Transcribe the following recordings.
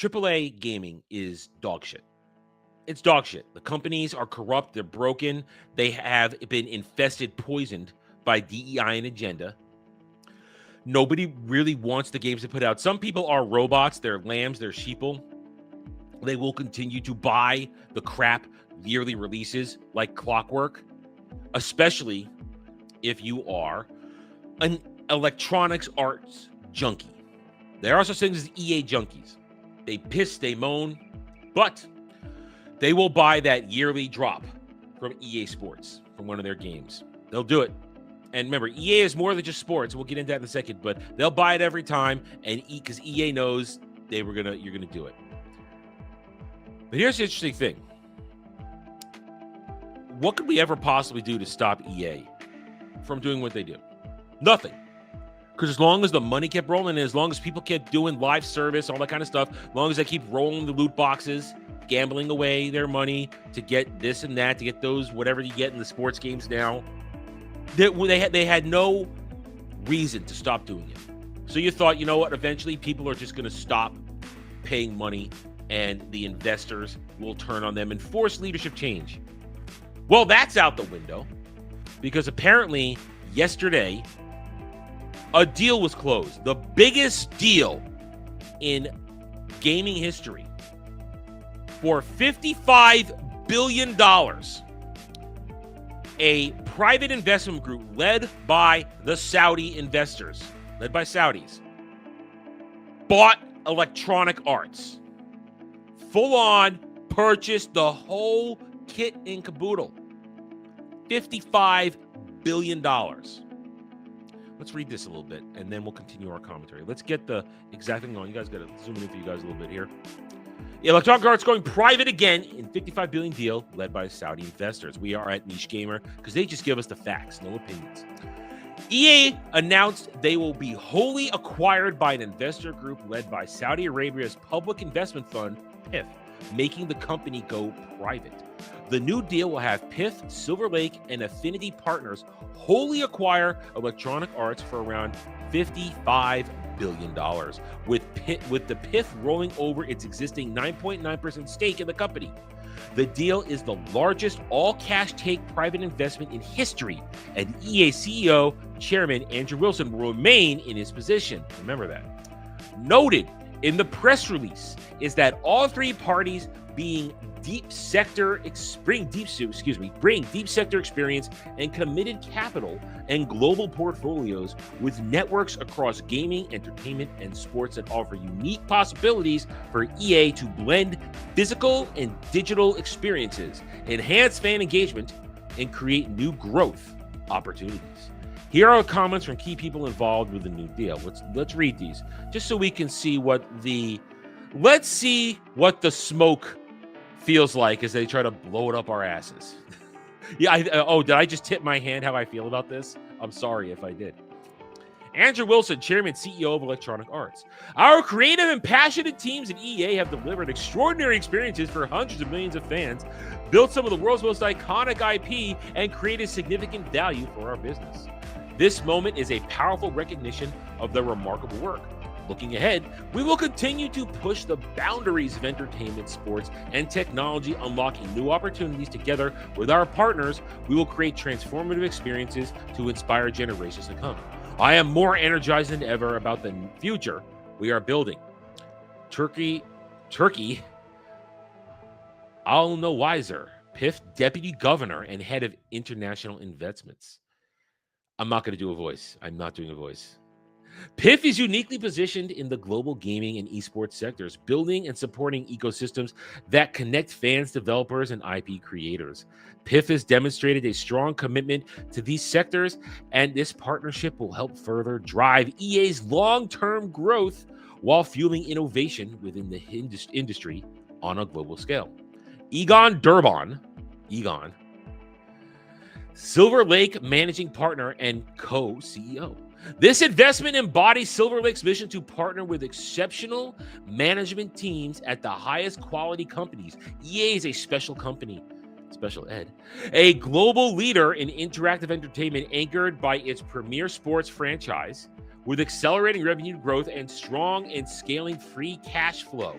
AAA gaming is dog shit. It's dog shit. The companies are corrupt. They're broken. They have been infested, poisoned by DEI and agenda. Nobody really wants the games to put out. Some people are robots. They're lambs. They're sheeple. They will continue to buy the crap yearly releases like clockwork, especially if you are an electronics arts junkie. There are such things as EA junkies. They piss, they moan, but they will buy that yearly drop from EA Sports from one of their games. They'll do it. And remember, EA is more than just sports. We'll get into that in a second, but they'll buy it every time, and because EA knows you're gonna do it. But here's the interesting thing. What could we ever possibly do to stop EA from doing what they do? Nothing. Because as long as the money kept rolling, and as long as people kept doing live service, all that kind of stuff, as long as they keep rolling the loot boxes, gambling away their money to get this and that, to get those, whatever you get in the sports games now, they had no reason to stop doing it. So you thought, you know what, eventually people are just going to stop paying money and the investors will turn on them and force leadership change. Well, that's out the window because apparently yesterday, a deal was closed. The biggest deal in gaming history for $55 billion. A private investment group led by the Saudi investors, led by Saudis, bought Electronic Arts. Full on purchased the whole kit and caboodle. $55 billion. Let's read this a little bit, and then we'll continue our commentary. Let's get the exact thing on. You guys got to zoom in for you guys a little bit here. Electronic Arts going private again in $55 billion deal led by Saudi investors. We are at Niche Gamer because they just give us the facts, no opinions. EA announced they will be wholly acquired by an investor group led by Saudi Arabia's public investment fund, PIF, making the company go private. The new deal will have PIF, Silver Lake, and Affinity Partners wholly acquire Electronic Arts for around $55 billion, with the PIF rolling over its existing 9.9% stake in the company. The deal is the largest all-cash take private investment in history, and EA CEO Chairman Andrew Wilson will remain in his position. Remember that. Noted in the press release is that all three parties bring deep sector experience and committed capital and global portfolios with networks across gaming, entertainment, and sports that offer unique possibilities for EA to blend physical and digital experiences, enhance fan engagement, and create new growth opportunities. Here are comments from key people involved with the new deal. Let's read these just so we can see what the smoke feels like as they try to blow it up our asses. Yeah. Did I just tip my hand how I feel about this? I'm sorry if I did. Andrew Wilson, Chairman, CEO of Electronic Arts. Our creative and passionate teams at EA have delivered extraordinary experiences for hundreds of millions of fans, built some of the world's most iconic IP, and created significant value for our business. This moment is a powerful recognition of their remarkable work. Looking ahead, we will continue to push the boundaries of entertainment, sports, and technology, unlocking new opportunities together with our partners. We will create transformative experiences to inspire generations to come. I am more energized than ever about the future we are building. Turkey, Al Nawizer, PIF Deputy Governor and Head of International Investments. I'm not going to do a voice. I'm not doing a voice. PIF is uniquely positioned in the global gaming and esports sectors, building and supporting ecosystems that connect fans, developers, and IP creators. PIF has demonstrated a strong commitment to these sectors, and this partnership will help further drive EA's long-term growth while fueling innovation within the industry on a global scale. Egon Durban, Silver Lake Managing Partner and Co-CEO. This investment embodies Silver Lake's mission to partner with exceptional management teams at the highest quality companies. EA is a special company, special ed, a global leader in interactive entertainment anchored by its premier sports franchise with accelerating revenue growth and strong and scaling free cash flow.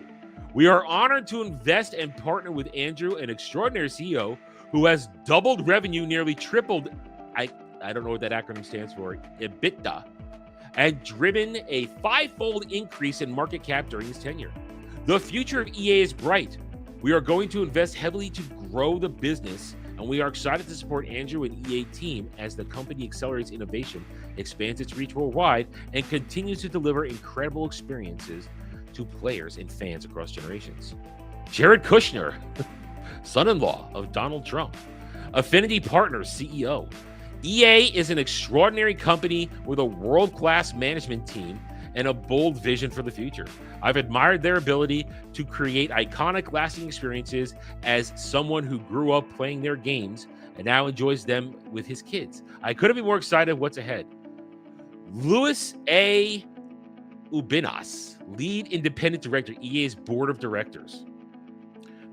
We are honored to invest and partner with Andrew, an extraordinary CEO who has doubled revenue, nearly tripled, I don't know what that acronym stands for, EBITDA, and driven a 5-fold increase in market cap during his tenure. The future of EA is bright. We are going to invest heavily to grow the business, and we are excited to support Andrew and EA team as the company accelerates innovation, expands its reach worldwide, and continues to deliver incredible experiences to players and fans across generations. Jared Kushner, son-in-law of Donald Trump, Affinity Partners CEO. EA is an extraordinary company with a world-class management team and a bold vision for the future. I've admired their ability to create iconic, lasting experiences as someone who grew up playing their games and now enjoys them with his kids. I couldn't be more excited what's ahead. Luis A. Ubinas, lead independent director, EA's board of directors.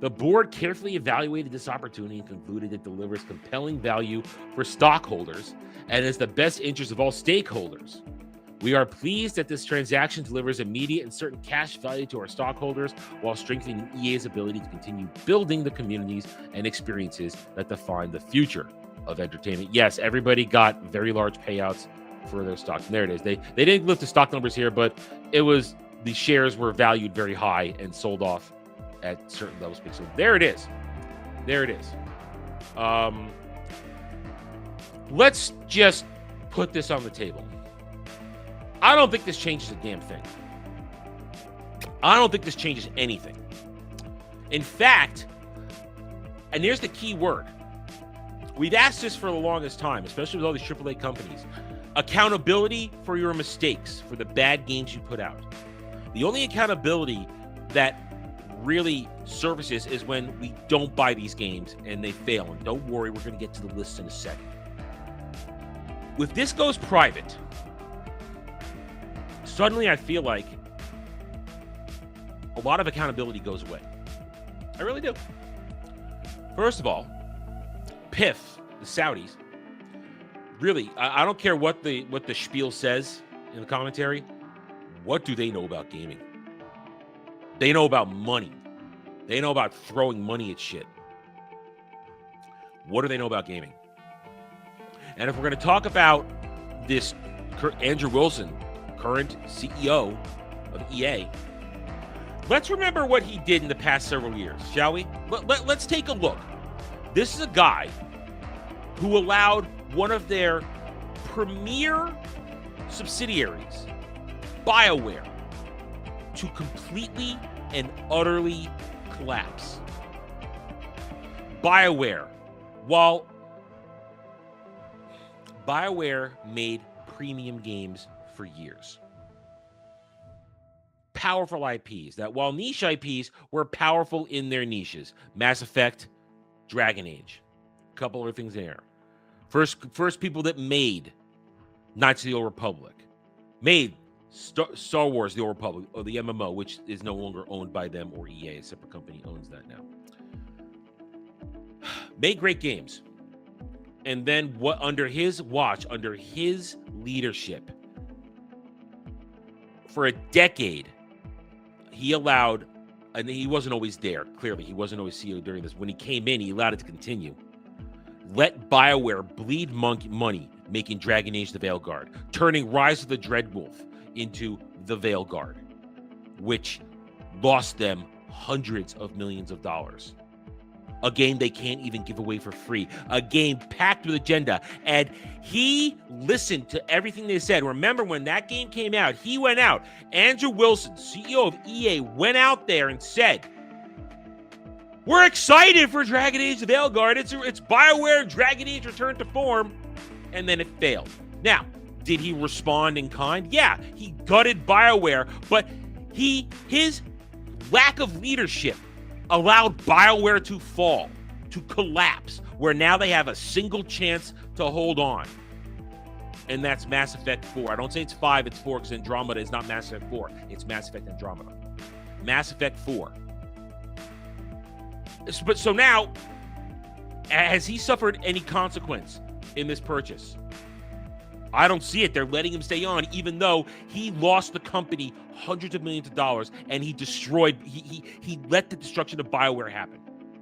The board carefully evaluated this opportunity and concluded it delivers compelling value for stockholders and is the best interest of all stakeholders. We are pleased that this transaction delivers immediate and certain cash value to our stockholders while strengthening EA's ability to continue building the communities and experiences that define the future of entertainment. Yes, everybody got very large payouts for their stocks. And there it is. They didn't lift the stock numbers here, but it was the shares were valued very high and sold off at certain levels. So there it is. There it is. Let's just put this on the table. I don't think this changes a damn thing. I don't think this changes anything. In fact, and here's the key word. We've asked this for the longest time, especially with all these AAA companies. Accountability for your mistakes, for the bad games you put out. The only accountability that really surfaces is when we don't buy these games and they fail. And don't worry, we're going to get to the list in a second. If this goes private, suddenly I feel like a lot of accountability goes away. I really do. First of all, PIF, the Saudis, really, I don't care what the spiel says in the commentary. What do they know about gaming? They know about money. They know about throwing money at shit. What do they know about gaming? And if we're going to talk about this Andrew Wilson, current CEO of EA, let's remember what he did in the past several years, shall we? Let's take a look. This is a guy who allowed one of their premier subsidiaries, BioWare, to completely and utterly collapse. BioWare, while BioWare made premium games for years. Powerful IPs that, while niche IPs, were powerful in their niches. Mass Effect, Dragon Age, a couple other things there. First people that made Knights of the Old Republic, made Star Wars The Old Republic, or the MMO, which is no longer owned by them or EA. A separate company owns that now. Made great games. And then what, under his watch, under his leadership, for a decade, he allowed, and he wasn't always there, clearly. He wasn't always CEO during this. When he came in, he allowed it to continue. Let BioWare bleed money making Dragon Age the Veilguard, turning Rise of the Dreadwolf into the Veilguard, which lost them hundreds of millions of dollars. A game they can't even give away for free. A game packed with agenda. And he listened to everything they said. Remember, when that game came out, he went out. Andrew Wilson, CEO of EA, went out there and said, we're excited for Dragon Age the Veilguard. It's BioWare Dragon Age Return to Form. And then it failed. Now, did he respond in kind? Yeah, he gutted BioWare, but his lack of leadership allowed BioWare to fall, to collapse, where now they have a single chance to hold on. And that's Mass Effect 4. I don't say it's 5, it's 4, because Andromeda is not Mass Effect 4. It's Mass Effect Andromeda. Mass Effect 4. But so now, has he suffered any consequence in this purchase? I don't see it. They're letting him stay on, even though he lost the company hundreds of millions of dollars, and he destroyed. He let the destruction of BioWare happen.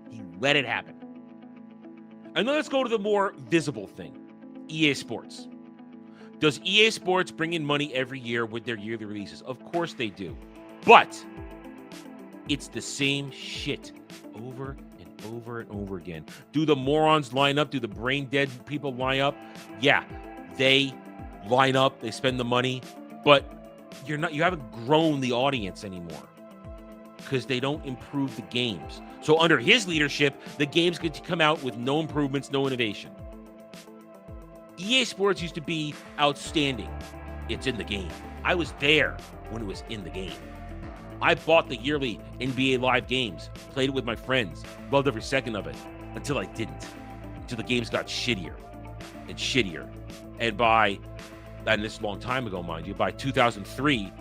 He let it happen. And then let's go to the more visible thing: EA Sports. Does EA Sports bring in money every year with their yearly releases? Of course they do, but it's the same shit over and over and over again. Do the morons line up? Do the brain dead people line up? Yeah, they line up, they spend the money, but you haven't grown the audience anymore because they don't improve the games. So under his leadership, the games get to come out with no improvements, no innovation. EA Sports used to be outstanding. It's in the game. I was there when it was in the game. I bought the yearly NBA Live games, played it with my friends, loved every second of it, until I didn't. Until the games got shittier and shittier. And this is a long time ago, mind you, by 2003,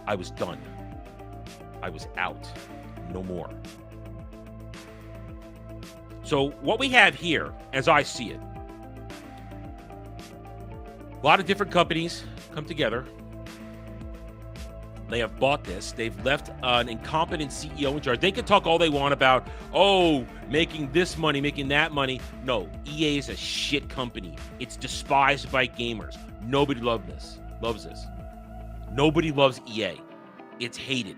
I was done. I was out. No more. So what we have here, as I see it, a lot of different companies come together. They have bought this. They've left an incompetent CEO in charge. They can talk all they want about, making this money, making that money. No, EA is a shit company. It's despised by gamers. Nobody loves this. Nobody loves EA. It's hated.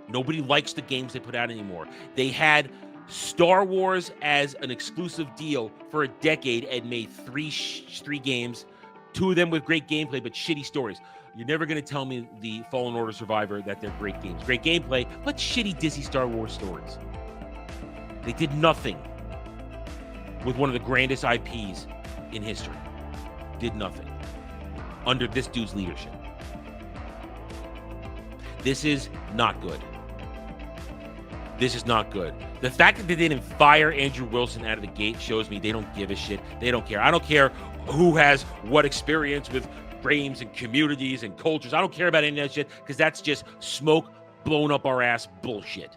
Nobody likes the games they put out anymore. They had Star Wars as an exclusive deal for a decade and made three games, two of them with great gameplay but shitty stories. You're never going to tell me the Fallen Order Survivor that they're great games. Great gameplay, but shitty Disney Star Wars stories. They did nothing with one of the grandest IPs in history. Did nothing under this dude's leadership. This is not good. This is not good. The fact that they didn't fire Andrew Wilson out of the gate shows me they don't give a shit. They don't care. I don't care who has what experience with games and communities and cultures. I don't care about any of that shit because that's just smoke blown up our ass bullshit.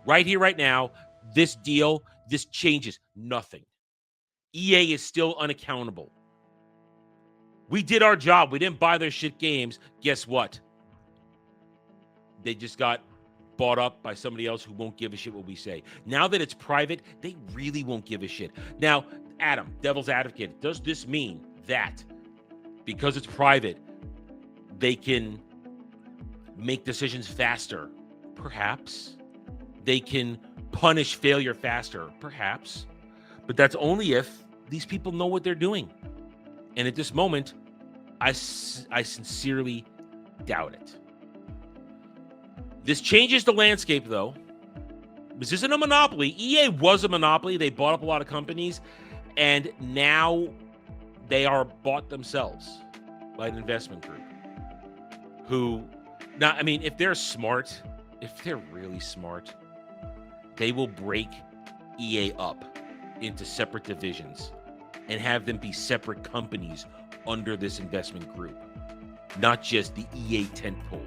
Right here, right now, this deal, this changes nothing. EA is still unaccountable. We did our job. We didn't buy their shit games. Guess what? They just got bought up by somebody else who won't give a shit what we say. Now that it's private, they really won't give a shit. Now, Adam, devil's advocate, does this mean that because it's private, they can make decisions faster? Perhaps. They can punish failure faster? Perhaps. But that's only if these people know what they're doing. And at this moment, I sincerely doubt it. This changes the landscape, though. This isn't a monopoly. EA was a monopoly. They bought up a lot of companies, and now they are bought themselves by an investment group who, now, I mean, if they're smart, if they're really smart, they will break EA up into separate divisions and have them be separate companies under this investment group, not just the EA tentpole.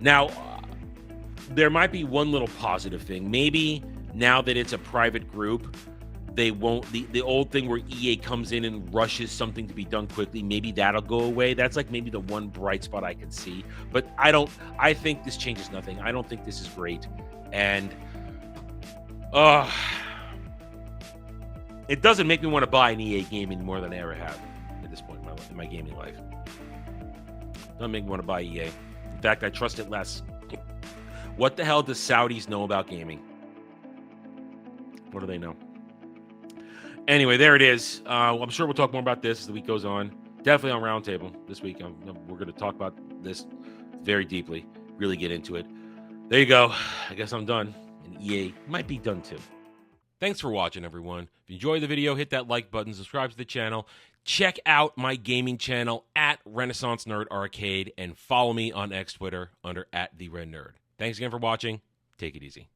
Now, there might be one little positive thing. Maybe now that it's a private group, they won't, the old thing where EA comes in and rushes something to be done quickly, maybe that'll go away. That's like maybe the one bright spot I can see. But I think this changes nothing. I don't think this is great. And it doesn't make me want to buy an EA game any more than I ever have at this point in my gaming life. Doesn't make me want to buy EA. In fact, I trust it less. What the hell does Saudis know about gaming? What do they know? Anyway, there it is. I'm sure we'll talk more about this as the week goes on. Definitely on Roundtable this week. We're going to talk about this very deeply, really get into it. There you go. I guess I'm done. And EA might be done too. Thanks for watching, everyone. If you enjoyed the video, hit that like button, subscribe to the channel. Check out my gaming channel at Renaissance Nerd Arcade and follow me on X Twitter under @TheRedNerd. Thanks again for watching. Take it easy.